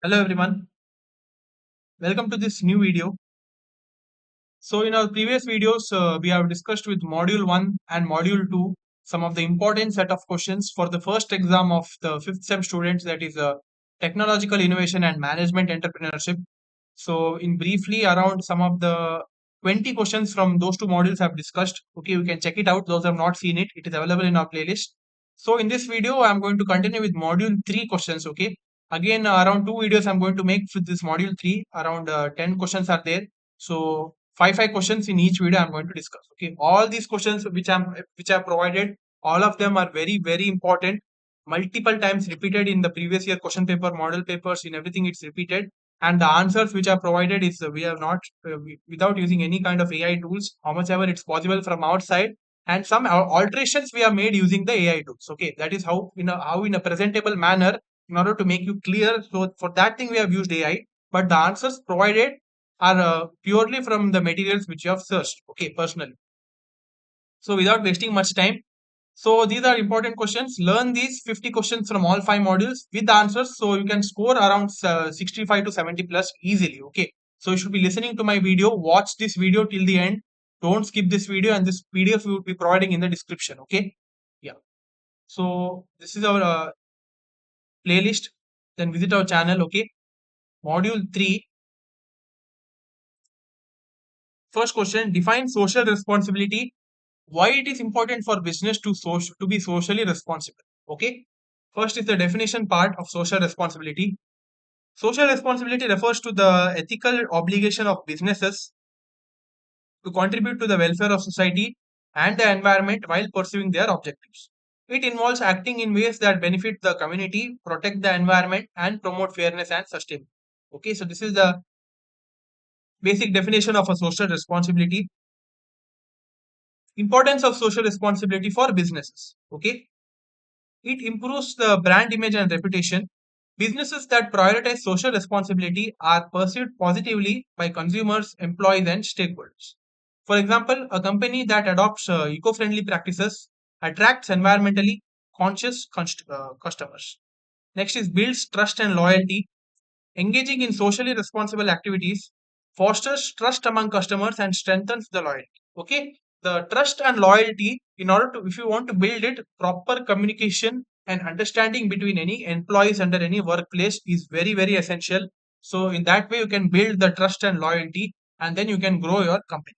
Hello everyone, welcome to this new video. So in our previous videos, we have discussed with module 1 and module 2 some of the important set of questions for the first exam of the 5th sem students, that is technological innovation and management entrepreneurship. So in briefly around some of the 20 questions from those two modules I've discussed. Okay, you can check it out. Those who have not seen it, it is available in our playlist. So in this video, I'm going to continue with module 3 questions. Okay, again around two videos I'm going to make with this module 3. Around 10 questions are there. So five questions in each video I'm going to discuss. Okay, all these questions which I provided, all of them are very important. Multiple times repeated in the previous year question paper, model papers, in everything it's repeated, and the answers which are provided is we have not without using any kind of AI tools, how much ever it's possible from our side, and some alterations we have made using the AI tools. Okay, that is how in a presentable manner, in order to make you clear. So for that thing we have used AI, but the answers provided are purely from the materials which you have searched. Okay, personally. So without wasting much time, so these are important questions. Learn these 50 questions from all five modules with the answers, so you can score around 65 to 70 plus easily. Okay. So you should be listening to my video. Watch this video till the end. Don't skip this video, and this PDF we will be providing in the description. Okay. Yeah. So this is our playlist. Then visit our channel. Okay. Module 3. First question: define social responsibility. Why it is important for business to be socially responsible. Okay. First is the definition part of social responsibility. Social responsibility refers to the ethical obligation of businesses to contribute to the welfare of society and the environment while pursuing their objectives. It involves acting in ways that benefit the community, protect the environment, and promote fairness and sustainability. Okay, so this is the basic definition of a social responsibility. Importance of social responsibility for businesses. Okay, it improves the brand image and reputation. Businesses that prioritize social responsibility are perceived positively by consumers, employees, and stakeholders. For example, a company that adopts eco friendly practices attracts environmentally conscious customers. Next is builds trust and loyalty. Engaging in socially responsible activities fosters trust among customers and strengthens the loyalty. Okay, the trust and loyalty, in order to, if you want to build it, proper communication and understanding between any employees under any workplace is very essential. So in that way, you can build the trust and loyalty, and then you can grow your company.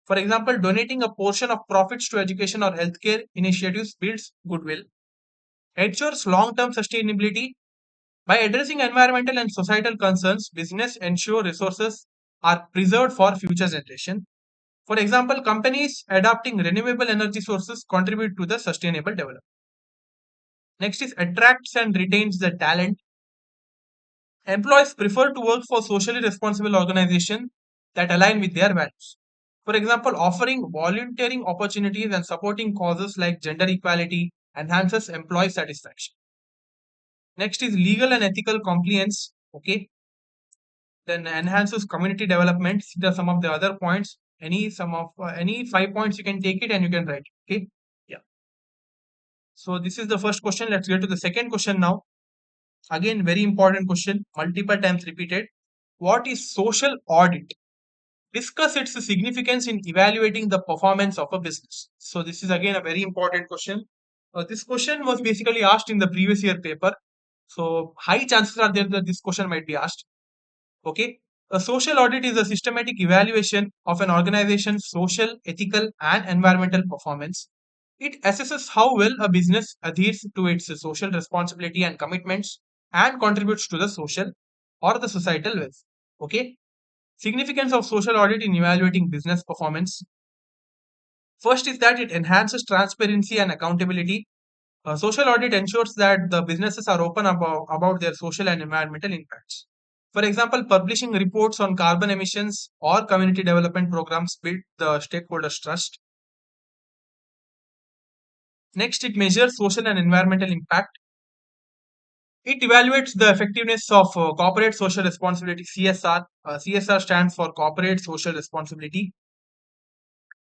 For example, donating a portion of profits to education or healthcare initiatives builds goodwill, ensures long-term sustainability. By addressing environmental and societal concerns, business ensure resources are preserved for future generation. For example, companies adopting renewable energy sources contribute to the sustainable development. Next is attracts and retains the talent. Employees prefer to work for socially responsible organizations that align with their values. For example, offering volunteering opportunities and supporting causes like gender equality enhances employee satisfaction. Next is legal and ethical compliance. Okay, then enhances community development. These are some of the other points. Any 5 points you can take it and you can write. Okay, yeah. So this is the first question. Let's get to the second question now. Again, very important question, multiple times repeated. What is social audit? Discuss its significance in evaluating the performance of a business. So this is again a very important question. This question was basically asked in the previous year paper. So high chances are there that this question might be asked. Okay. A social audit is a systematic evaluation of an organization's social, ethical, and environmental performance. It assesses how well a business adheres to its social responsibility and commitments and contributes to the social or the societal wealth. Okay. Significance of social audit in evaluating business performance. First is that it enhances transparency and accountability. Social audit ensures that the businesses are open about their social and environmental impacts. For example, publishing reports on carbon emissions or community development programs build the stakeholders' trust. Next, it measures social and environmental impact. It evaluates the effectiveness of corporate social responsibility, CSR. CSR stands for corporate social responsibility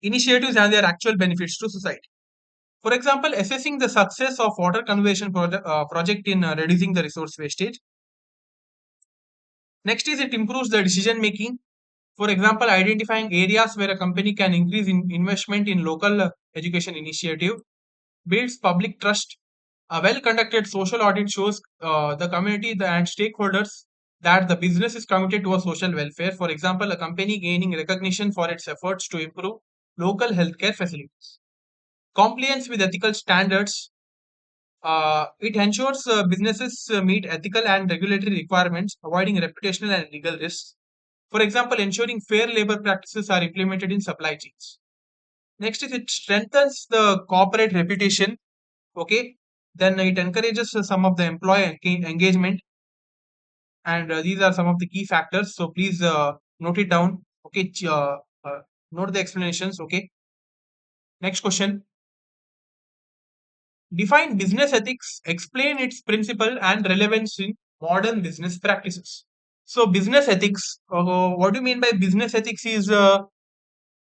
initiatives and their actual benefits to society. For example, assessing the success of water conservation project in reducing the resource wastage. Next is it improves the decision making. For example, identifying areas where a company can increase investment in local education initiative, builds public trust. A well conducted social audit shows the community and stakeholders that the business is committed to a social welfare. For example, a company gaining recognition for its efforts to improve local healthcare facilities. Compliance with ethical standards. It ensures businesses meet ethical and regulatory requirements, avoiding reputational and legal risks. For example, ensuring fair labor practices are implemented in supply chains. Next is it strengthens the corporate reputation. Okay, then it encourages some of the employee engagement, and these are some of the key factors. So please note it down. Okay, note the explanations. Okay, next question. Define business ethics, explain its principle and relevance in modern business practices. So, business ethics, what do you mean by business ethics is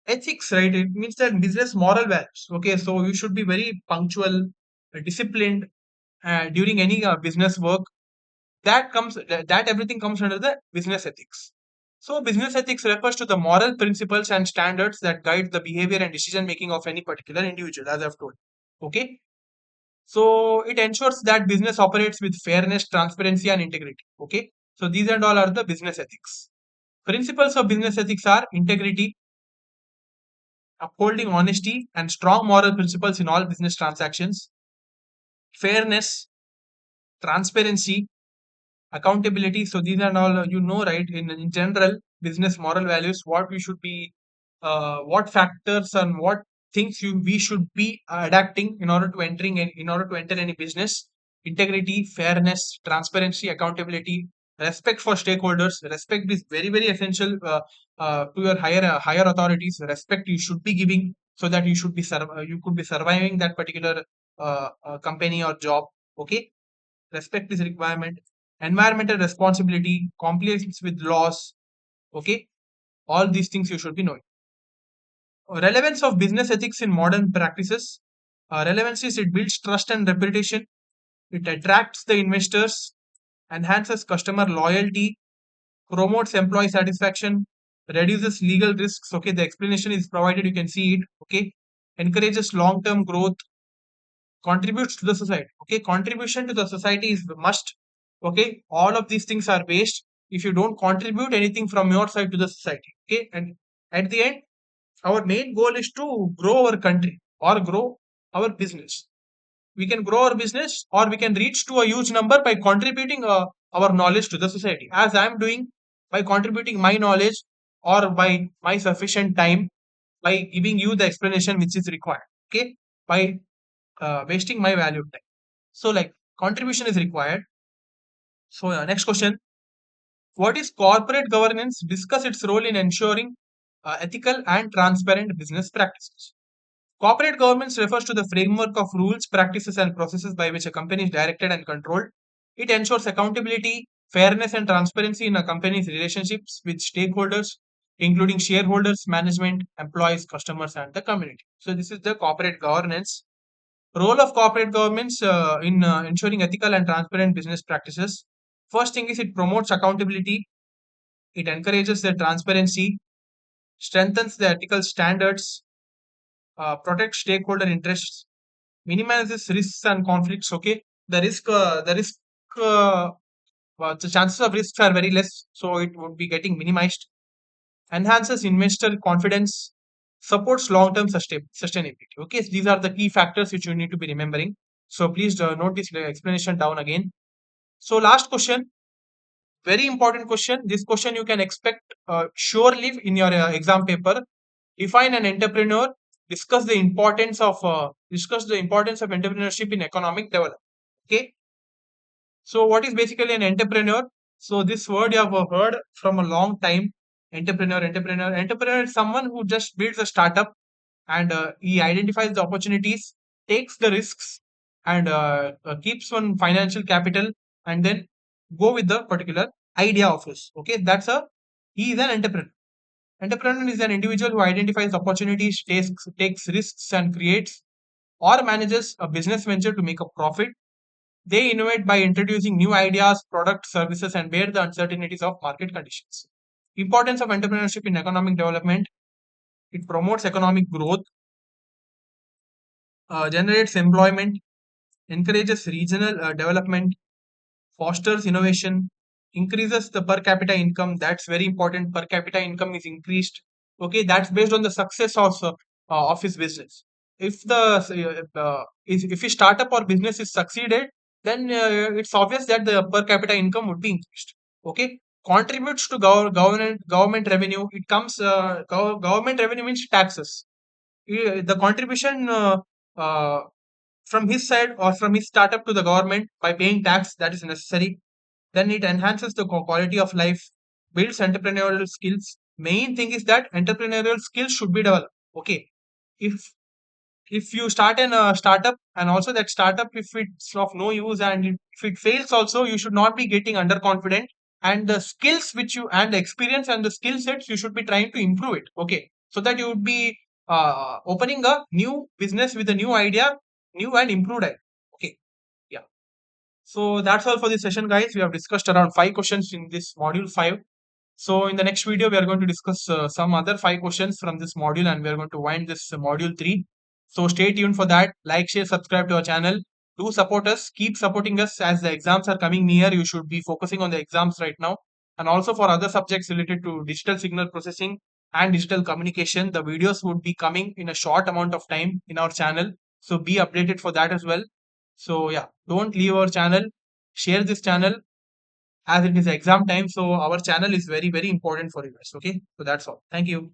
ethics, right? It means that business moral values. Okay, so you should be very punctual, disciplined during any business work. That everything comes under the business ethics. So, business ethics refers to the moral principles and standards that guide the behavior and decision making of any particular individual, as I've told. Okay, so it ensures that business operates with fairness, transparency, and integrity. Okay. So these and all are the business ethics. Principles of business ethics are integrity, upholding honesty, and strong moral principles in all business transactions, fairness, transparency, accountability. So these are all right, in general business moral values, what we should be what factors and what things we should be adapting in order to in order to enter any business. Integrity, fairness, transparency, accountability, respect for stakeholders. Respect is very very essential to your higher authorities. Respect you should be giving so that you could be surviving that particular company or job. Okay, respect is a requirement. Environmental responsibility, compliance with laws. Okay, all these things you should be knowing. Relevance of business ethics in modern practices. Relevance is it builds trust and reputation. It attracts the investors, enhances customer loyalty, promotes employee satisfaction, reduces legal risks. Okay, the explanation is provided, you can see it. Okay, encourages long term growth, contributes to the society. Okay, contribution to the society is the must. Okay, all of these things are waste if you don't contribute anything from your side to the society. Okay, and at the end, our main goal is to grow our country or grow our business. We can grow our business or we can reach to a huge number by contributing our knowledge to the society, as I am doing by contributing my knowledge or by my sufficient time, by giving you the explanation which is required. Okay, by wasting my valued time. So, like, contribution is required. So, next question. What is corporate governance? Discuss its role in ensuring ethical and transparent business practices. Corporate governance refers to the framework of rules, practices, and processes by which a company is directed and controlled. It ensures accountability, fairness, and transparency in a company's relationships with stakeholders, including shareholders, management, employees, customers, and the community. So, this is the corporate governance. Role of corporate governments in ensuring ethical and transparent business practices. First thing is it promotes accountability, it encourages the transparency, strengthens the ethical standards, protects stakeholder interests, minimizes risks and conflicts. Okay, uh, the chances of risks are very less, so it would be getting minimized. Enhances investor confidence, supports long-term sustainability. Okay, so these are the key factors which you need to be remembering. So please note this explanation down again. So last question, very important question. This question you can expect surely in your exam paper. Define an entrepreneur. Discuss the importance of entrepreneurship in economic development. Okay. So what is basically an entrepreneur? So this word you have heard from a long time. Entrepreneur is someone who just builds a startup and he identifies the opportunities, takes the risks, and keeps one financial capital, and then go with the particular idea of his. Okay, he is an entrepreneur. Entrepreneur is an individual who identifies opportunities, takes risks, and creates or manages a business venture to make a profit. They innovate by introducing new ideas, products, services, and bear the uncertainties of market conditions. Importance of entrepreneurship in economic development. It promotes economic growth, generates employment, encourages regional development, fosters innovation, increases the per capita income. That's very important. Per capita income is increased. Okay, that's based on the success of his business. If his startup or business is succeeded, then it's obvious that the per capita income would be increased. Okay, contributes to government revenue. It comes government revenue means taxes. The contribution from his side or from his startup to the government by paying tax, that is necessary. Then it enhances the quality of life, builds entrepreneurial skills. Main thing is that entrepreneurial skills should be developed. Okay, if you start an startup and also that startup, if it's of no use and if it fails also, you should not be getting underconfident, and the skills which you and the experience and the skill sets you should be trying to improve it. Okay, so that you would be opening a new business with a new idea, new and improved idea. Okay, yeah. So that's all for this session, guys. We have discussed around 5 questions in this module 5. So in the next video, we are going to discuss some other 5 questions from this module, and we are going to wind this module 3. So stay tuned for that. Like, share, subscribe to our channel. Do support us. Keep supporting us as the exams are coming near. You should be focusing on the exams right now. And also for other subjects related to digital signal processing and digital communication, the videos would be coming in a short amount of time in our channel. So be updated for that as well. So yeah, don't leave our channel. Share this channel as it is exam time. So our channel is very, very important for you guys. Okay. So that's all. Thank you.